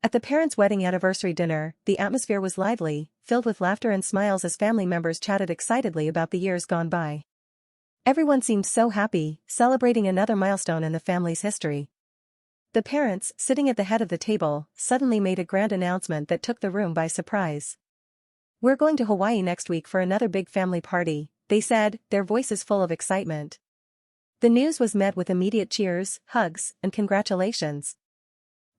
At the parents' wedding anniversary dinner, the atmosphere was lively, filled with laughter and smiles as family members chatted excitedly about the years gone by. Everyone seemed so happy, celebrating another milestone in the family's history. The parents, sitting at the head of the table, suddenly made a grand announcement that took the room by surprise. "We're going to Hawaii next week for another big family party," they said, their voices full of excitement. The news was met with immediate cheers, hugs, and congratulations.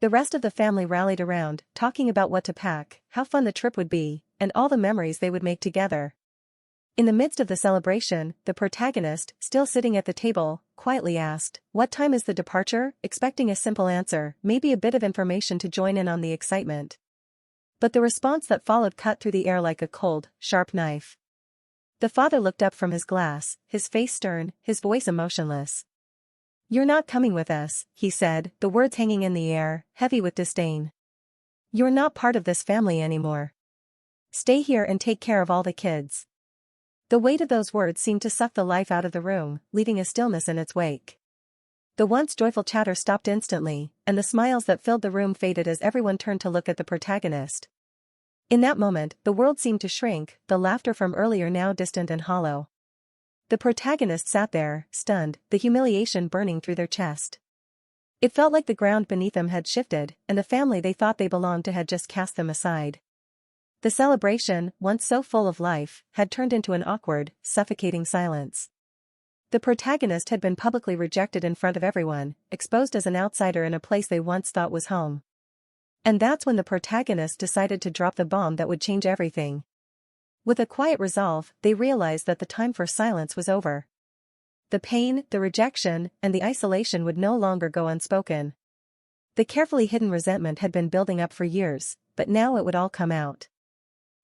The rest of the family rallied around, talking about what to pack, how fun the trip would be, and all the memories they would make together. In the midst of the celebration, the protagonist, still sitting at the table, quietly asked, "What time is the departure?" expecting a simple answer, maybe a bit of information to join in on the excitement. But the response that followed cut through the air like a cold, sharp knife. The father looked up from his glass, his face stern, his voice emotionless. "You're not coming with us," he said, the words hanging in the air, heavy with disdain. "You're not part of this family anymore. Stay here and take care of all the kids." The weight of those words seemed to suck the life out of the room, leaving a stillness in its wake. The once joyful chatter stopped instantly, and the smiles that filled the room faded as everyone turned to look at the protagonist. In that moment, the world seemed to shrink, the laughter from earlier now distant and hollow. The protagonist sat there, stunned, the humiliation burning through their chest. It felt like the ground beneath them had shifted, and the family they thought they belonged to had just cast them aside. The celebration, once so full of life, had turned into an awkward, suffocating silence. The protagonist had been publicly rejected in front of everyone, exposed as an outsider in a place they once thought was home. And that's when the protagonist decided to drop the bomb that would change everything. With a quiet resolve, they realized that the time for silence was over. The pain, the rejection, and the isolation would no longer go unspoken. The carefully hidden resentment had been building up for years, but now it would all come out.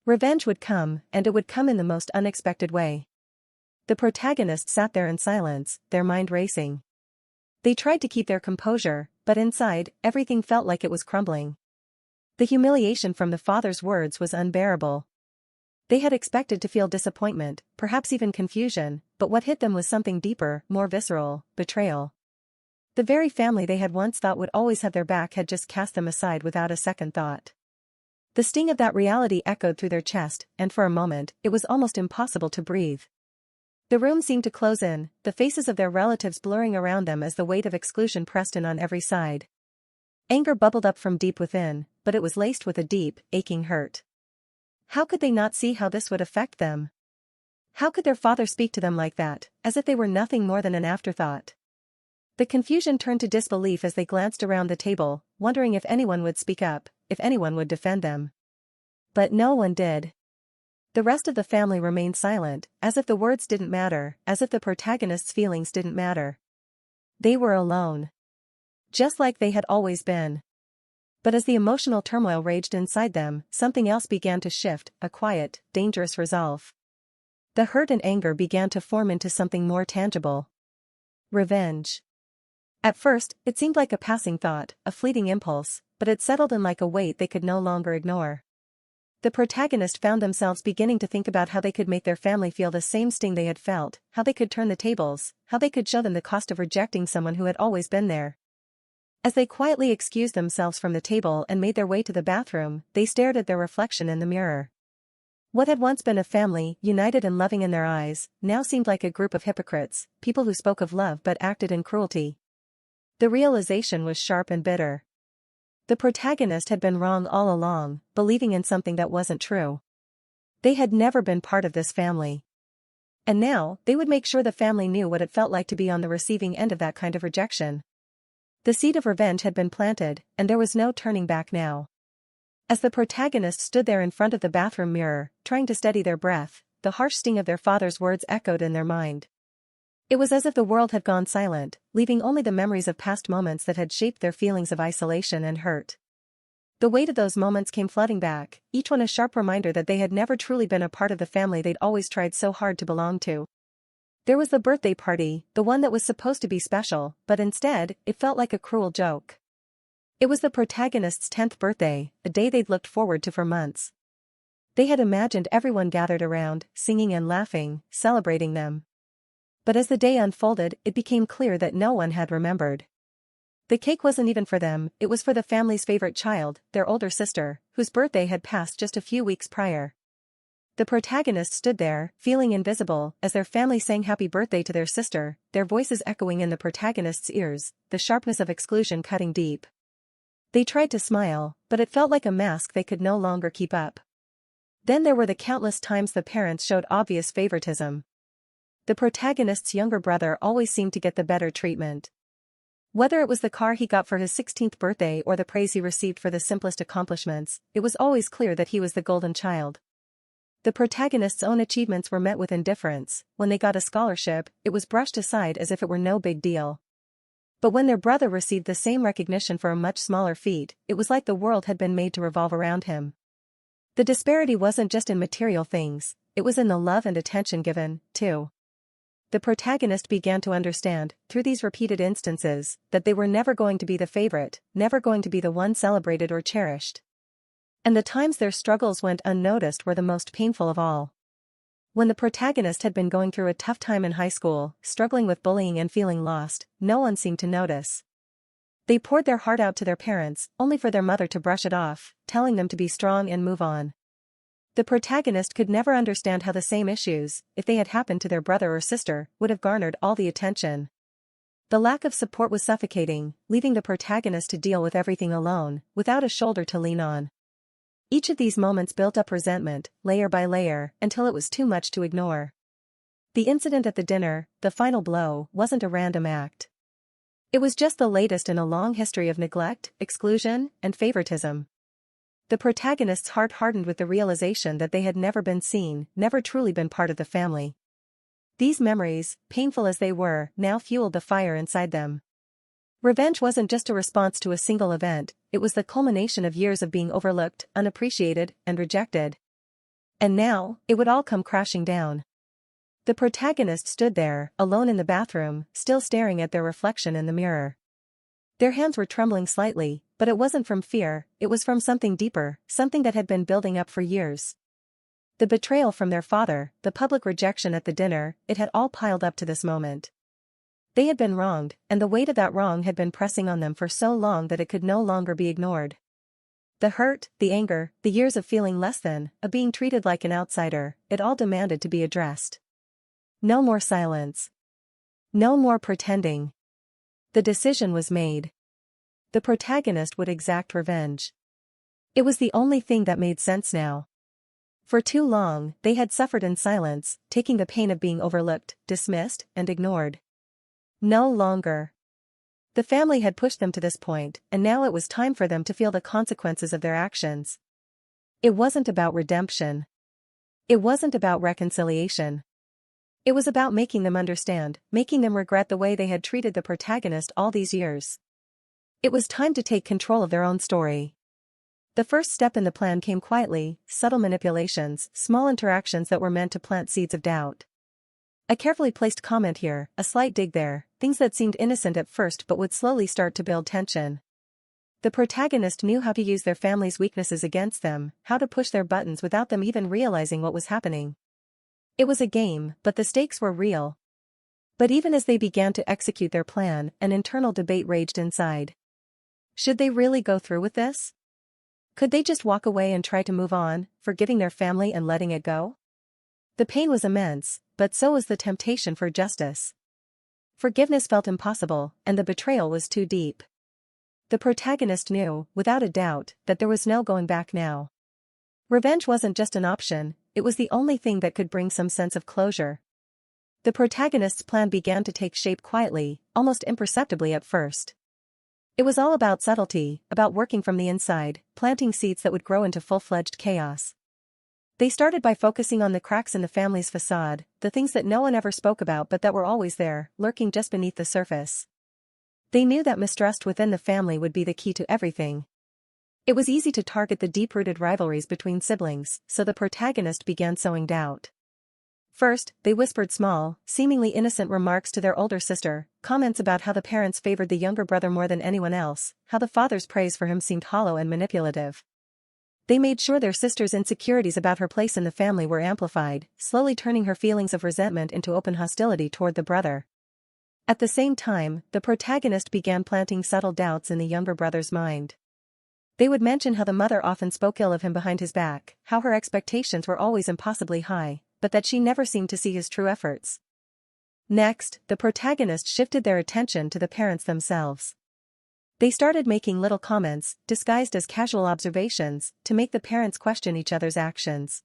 Revenge would come, and it would come in the most unexpected way. The protagonist sat there in silence, their mind racing. They tried to keep their composure, but inside, everything felt like it was crumbling. The humiliation from the father's words was unbearable. They had expected to feel disappointment, perhaps even confusion, but what hit them was something deeper, more visceral: betrayal. The very family they had once thought would always have their back had just cast them aside without a second thought. The sting of that reality echoed through their chest, and for a moment, it was almost impossible to breathe. The room seemed to close in, the faces of their relatives blurring around them as the weight of exclusion pressed in on every side. Anger bubbled up from deep within, but it was laced with a deep, aching hurt. How could they not see how this would affect them? How could their father speak to them like that, as if they were nothing more than an afterthought? The confusion turned to disbelief as they glanced around the table, wondering if anyone would speak up, if anyone would defend them. But no one did. The rest of the family remained silent, as if the words didn't matter, as if the protagonist's feelings didn't matter. They were alone. Just like they had always been. But as the emotional turmoil raged inside them, something else began to shift, a quiet, dangerous resolve. The hurt and anger began to form into something more tangible. Revenge. At first, it seemed like a passing thought, a fleeting impulse, but it settled in like a weight they could no longer ignore. The protagonist found themselves beginning to think about how they could make their family feel the same sting they had felt, how they could turn the tables, how they could show them the cost of rejecting someone who had always been there. As they quietly excused themselves from the table and made their way to the bathroom, they stared at their reflection in the mirror. What had once been a family, united and loving in their eyes, now seemed like a group of hypocrites, people who spoke of love but acted in cruelty. The realization was sharp and bitter. The protagonist had been wrong all along, believing in something that wasn't true. They had never been part of this family. And now, they would make sure the family knew what it felt like to be on the receiving end of that kind of rejection. The seed of revenge had been planted, and there was no turning back now. As the protagonist stood there in front of the bathroom mirror, trying to steady their breath, the harsh sting of their father's words echoed in their mind. It was as if the world had gone silent, leaving only the memories of past moments that had shaped their feelings of isolation and hurt. The weight of those moments came flooding back, each one a sharp reminder that they had never truly been a part of the family they'd always tried so hard to belong to. There was the birthday party, the one that was supposed to be special, but instead, it felt like a cruel joke. It was the protagonist's 10th birthday, a day they'd looked forward to for months. They had imagined everyone gathered around, singing and laughing, celebrating them. But as the day unfolded, it became clear that no one had remembered. The cake wasn't even for them, it was for the family's favorite child, their older sister, whose birthday had passed just a few weeks prior. The protagonist stood there, feeling invisible, as their family sang happy birthday to their sister, their voices echoing in the protagonist's ears, the sharpness of exclusion cutting deep. They tried to smile, but it felt like a mask they could no longer keep up. Then there were the countless times the parents showed obvious favoritism. The protagonist's younger brother always seemed to get the better treatment. Whether it was the car he got for his 16th birthday or the praise he received for the simplest accomplishments, it was always clear that he was the golden child. The protagonist's own achievements were met with indifference. When they got a scholarship, it was brushed aside as if it were no big deal. But when their brother received the same recognition for a much smaller feat, it was like the world had been made to revolve around him. The disparity wasn't just in material things, it was in the love and attention given, too. The protagonist began to understand, through these repeated instances, that they were never going to be the favorite, never going to be the one celebrated or cherished. And the times their struggles went unnoticed were the most painful of all. When the protagonist had been going through a tough time in high school, struggling with bullying and feeling lost, no one seemed to notice. They poured their heart out to their parents, only for their mother to brush it off, telling them to be strong and move on. The protagonist could never understand how the same issues, if they had happened to their brother or sister, would have garnered all the attention. The lack of support was suffocating, leaving the protagonist to deal with everything alone, without a shoulder to lean on. Each of these moments built up resentment, layer by layer, until it was too much to ignore. The incident at the dinner, the final blow, wasn't a random act. It was just the latest in a long history of neglect, exclusion, and favoritism. The protagonist's heart hardened with the realization that they had never been seen, never truly been part of the family. These memories, painful as they were, now fueled the fire inside them. Revenge wasn't just a response to a single event, it was the culmination of years of being overlooked, unappreciated, and rejected. And now, it would all come crashing down. The protagonist stood there, alone in the bathroom, still staring at their reflection in the mirror. Their hands were trembling slightly, but it wasn't from fear, it was from something deeper, something that had been building up for years. The betrayal from their father, the public rejection at the dinner, it had all piled up to this moment. They had been wronged, and the weight of that wrong had been pressing on them for so long that it could no longer be ignored. The hurt, the anger, the years of feeling less than, of being treated like an outsider, it all demanded to be addressed. No more silence. No more pretending. The decision was made. The protagonist would exact revenge. It was the only thing that made sense now. For too long, they had suffered in silence, taking the pain of being overlooked, dismissed, and ignored. No longer. The family had pushed them to this point, and now it was time for them to feel the consequences of their actions. It wasn't about redemption. It wasn't about reconciliation. It was about making them understand, making them regret the way they had treated the protagonist all these years. It was time to take control of their own story. The first step in the plan came quietly, subtle manipulations, small interactions that were meant to plant seeds of doubt. A carefully placed comment here, a slight dig there, things that seemed innocent at first but would slowly start to build tension. The protagonist knew how to use their family's weaknesses against them, how to push their buttons without them even realizing what was happening. It was a game, but the stakes were real. But even as they began to execute their plan, an internal debate raged inside. Should they really go through with this? Could they just walk away and try to move on, forgiving their family and letting it go? The pain was immense, but so was the temptation for justice. Forgiveness felt impossible, and the betrayal was too deep. The protagonist knew, without a doubt, that there was no going back now. Revenge wasn't just an option, it was the only thing that could bring some sense of closure. The protagonist's plan began to take shape quietly, almost imperceptibly at first. It was all about subtlety, about working from the inside, planting seeds that would grow into full-fledged chaos. They started by focusing on the cracks in the family's facade, the things that no one ever spoke about but that were always there, lurking just beneath the surface. They knew that mistrust within the family would be the key to everything. It was easy to target the deep-rooted rivalries between siblings, so the protagonist began sowing doubt. First, they whispered small, seemingly innocent remarks to their older sister, comments about how the parents favored the younger brother more than anyone else, how the father's praise for him seemed hollow and manipulative. They made sure their sister's insecurities about her place in the family were amplified, slowly turning her feelings of resentment into open hostility toward the brother. At the same time, the protagonist began planting subtle doubts in the younger brother's mind. They would mention how the mother often spoke ill of him behind his back, how her expectations were always impossibly high, but that she never seemed to see his true efforts. Next, the protagonist shifted their attention to the parents themselves. They started making little comments, disguised as casual observations, to make the parents question each other's actions.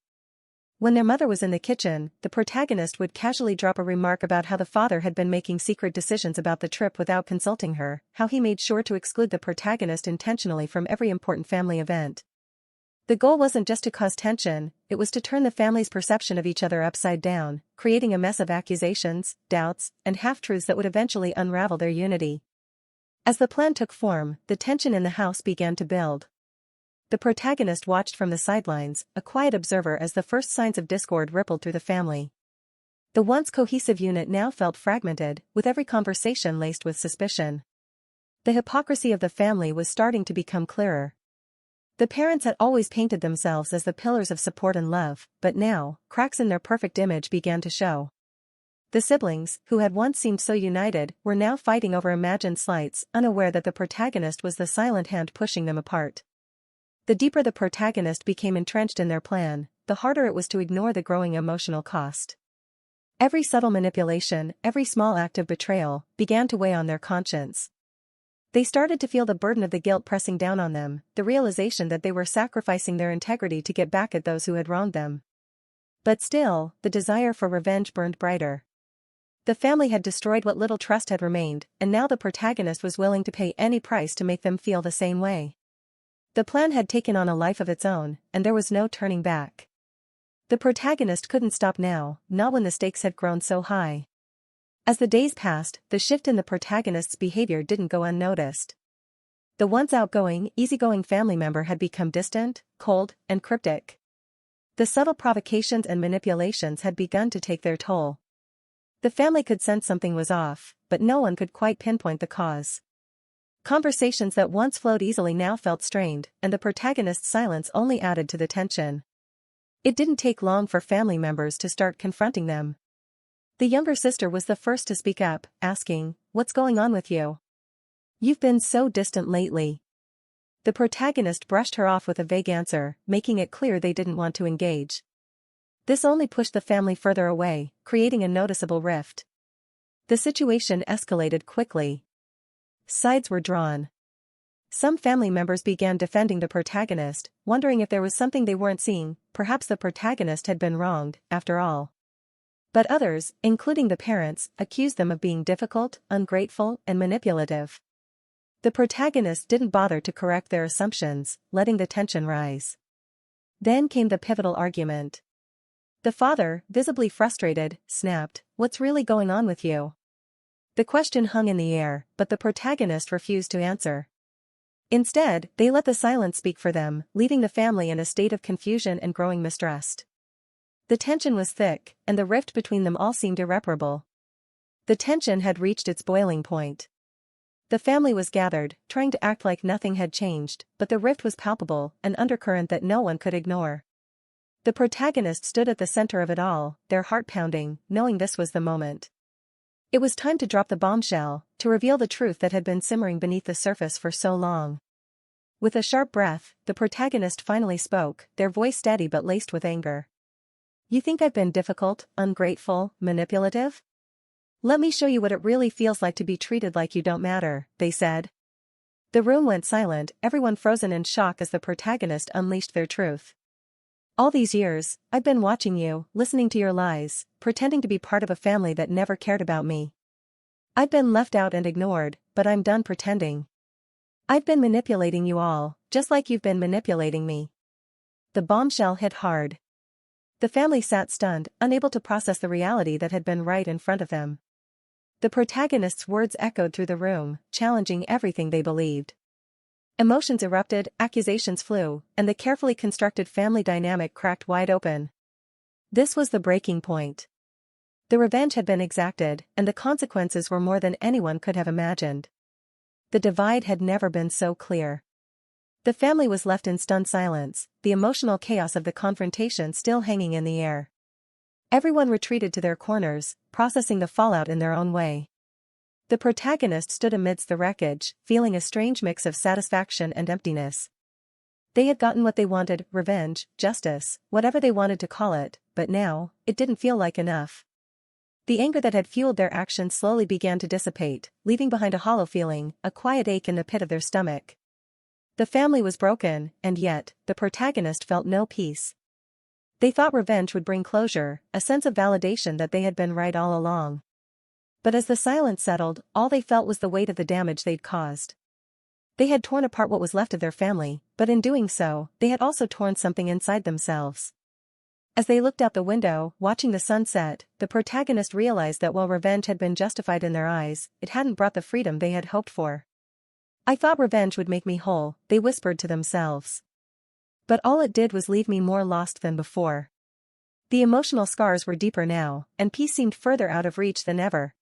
When their mother was in the kitchen, the protagonist would casually drop a remark about how the father had been making secret decisions about the trip without consulting her, how he made sure to exclude the protagonist intentionally from every important family event. The goal wasn't just to cause tension, it was to turn the family's perception of each other upside down, creating a mess of accusations, doubts, and half-truths that would eventually unravel their unity. As the plan took form, the tension in the house began to build. The protagonist watched from the sidelines, a quiet observer as the first signs of discord rippled through the family. The once cohesive unit now felt fragmented, with every conversation laced with suspicion. The hypocrisy of the family was starting to become clearer. The parents had always painted themselves as the pillars of support and love, but now, cracks in their perfect image began to show. The siblings, who had once seemed so united, were now fighting over imagined slights, unaware that the protagonist was the silent hand pushing them apart. The deeper the protagonist became entrenched in their plan, the harder it was to ignore the growing emotional cost. Every subtle manipulation, every small act of betrayal, began to weigh on their conscience. They started to feel the burden of the guilt pressing down on them, the realization that they were sacrificing their integrity to get back at those who had wronged them. But still, the desire for revenge burned brighter. The family had destroyed what little trust had remained, and now the protagonist was willing to pay any price to make them feel the same way. The plan had taken on a life of its own, and there was no turning back. The protagonist couldn't stop now, not when the stakes had grown so high. As the days passed, the shift in the protagonist's behavior didn't go unnoticed. The once outgoing, easygoing family member had become distant, cold, and cryptic. The subtle provocations and manipulations had begun to take their toll. The family could sense something was off, but no one could quite pinpoint the cause. Conversations that once flowed easily now felt strained, and the protagonist's silence only added to the tension. It didn't take long for family members to start confronting them. The younger sister was the first to speak up, asking, "What's going on with you? You've been so distant lately." The protagonist brushed her off with a vague answer, making it clear they didn't want to engage. This only pushed the family further away, creating a noticeable rift. The situation escalated quickly. Sides were drawn. Some family members began defending the protagonist, wondering if there was something they weren't seeing, perhaps the protagonist had been wronged, after all. But others, including the parents, accused them of being difficult, ungrateful, and manipulative. The protagonist didn't bother to correct their assumptions, letting the tension rise. Then came the pivotal argument. The father, visibly frustrated, snapped, "What's really going on with you?" The question hung in the air, but the protagonist refused to answer. Instead, they let the silence speak for them, leaving the family in a state of confusion and growing mistrust. The tension was thick, and the rift between them all seemed irreparable. The tension had reached its boiling point. The family was gathered, trying to act like nothing had changed, but the rift was palpable, an undercurrent that no one could ignore. The protagonist stood at the center of it all, their heart pounding, knowing this was the moment. It was time to drop the bombshell, to reveal the truth that had been simmering beneath the surface for so long. With a sharp breath, the protagonist finally spoke, their voice steady but laced with anger. "You think I've been difficult, ungrateful, manipulative? Let me show you what it really feels like to be treated like you don't matter," they said. The room went silent, everyone frozen in shock as the protagonist unleashed their truth. "All these years, I've been watching you, listening to your lies, pretending to be part of a family that never cared about me. I've been left out and ignored, but I'm done pretending. I've been manipulating you all, just like you've been manipulating me." The bombshell hit hard. The family sat stunned, unable to process the reality that had been right in front of them. The protagonist's words echoed through the room, challenging everything they believed. Emotions erupted, accusations flew, and the carefully constructed family dynamic cracked wide open. This was the breaking point. The revenge had been exacted, and the consequences were more than anyone could have imagined. The divide had never been so clear. The family was left in stunned silence, the emotional chaos of the confrontation still hanging in the air. Everyone retreated to their corners, processing the fallout in their own way. The protagonist stood amidst the wreckage, feeling a strange mix of satisfaction and emptiness. They had gotten what they wanted, revenge, justice, whatever they wanted to call it, but now, it didn't feel like enough. The anger that had fueled their actions slowly began to dissipate, leaving behind a hollow feeling, a quiet ache in the pit of their stomach. The family was broken, and yet, the protagonist felt no peace. They thought revenge would bring closure, a sense of validation that they had been right all along. But as the silence settled, all they felt was the weight of the damage they'd caused. They had torn apart what was left of their family, but in doing so, they had also torn something inside themselves. As they looked out the window, watching the sunset, the protagonist realized that while revenge had been justified in their eyes, it hadn't brought the freedom they had hoped for. "I thought revenge would make me whole," they whispered to themselves. "But all it did was leave me more lost than before." The emotional scars were deeper now, and peace seemed further out of reach than ever.